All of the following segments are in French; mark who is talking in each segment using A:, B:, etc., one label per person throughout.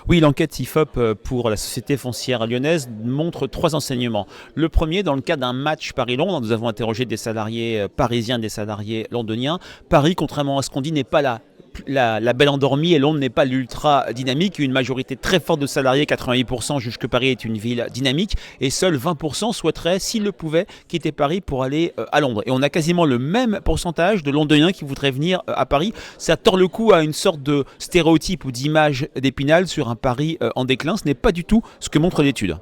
A: Oui, l'enquête IFOP pour la Société foncière lyonnaise montre 3 enseignements. Le premier, dans le cas d'un match Paris-Londres, nous avons interrogé des salariés parisiens, des salariés londoniens. Paris, contrairement à ce qu'on dit, n'est pas la belle endormie et Londres n'est pas l'ultra dynamique. Une majorité très forte de salariés, 88%, jugent que Paris est une ville dynamique et seuls 20% souhaiteraient, s'ils le pouvaient, quitter Paris pour aller à Londres. Et on a quasiment le même pourcentage de Londoniens qui voudraient venir à Paris. Ça tord le cou à une sorte de stéréotype ou d'image d'Épinal sur un Paris en déclin. Ce n'est pas du tout ce que montre l'étude.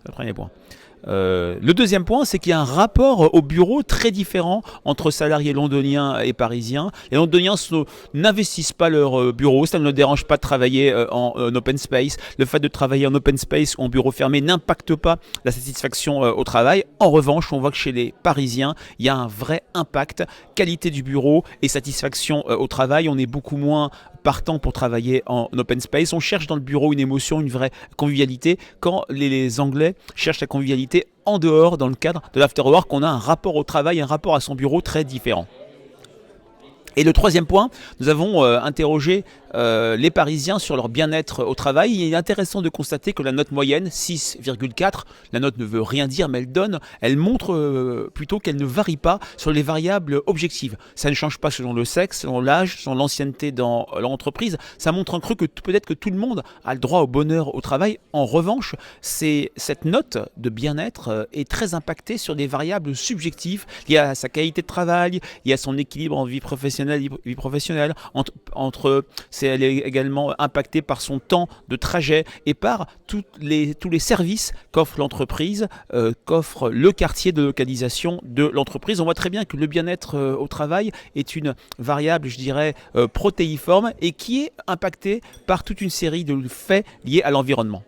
A: C'est le premier point. Le deuxième point, c'est qu'il y a un rapport au bureau très différent entre salariés londoniens et parisiens. Les londoniens n'investissent pas leur bureau, ça ne leur dérange pas de travailler en open space. Le fait de travailler en open space ou en bureau fermé n'impacte pas la satisfaction au travail. En revanche, on voit que chez les parisiens, il y a un vrai impact, qualité du bureau et satisfaction au travail. On est beaucoup moins partant pour travailler en open space. On cherche dans le bureau une émotion, une vraie convivialité, quand les Anglais cherchent la convivialité en dehors, dans le cadre de l'afterwork. On a un rapport au travail, un rapport à son bureau très différent. Et le troisième point, nous avons interrogé les Parisiens sur leur bien-être au travail. Il est intéressant de constater que la note moyenne, 6,4, la note ne veut rien dire, mais elle montre plutôt qu'elle ne varie pas sur les variables objectives. Ça ne change pas selon le sexe, selon l'âge, selon l'ancienneté dans l'entreprise. Ça montre en creux que peut-être que tout le monde a le droit au bonheur au travail. En revanche, cette note de bien-être est très impactée sur des variables subjectives liées à sa qualité de travail, liées à son équilibre en vie professionnelle, elle est également impactée par son temps de trajet et par tous les services qu'offre l'entreprise, qu'offre le quartier de localisation de l'entreprise. On voit très bien que le bien-être au travail est une variable, je dirais, protéiforme et qui est impactée par toute une série de faits liés à l'environnement.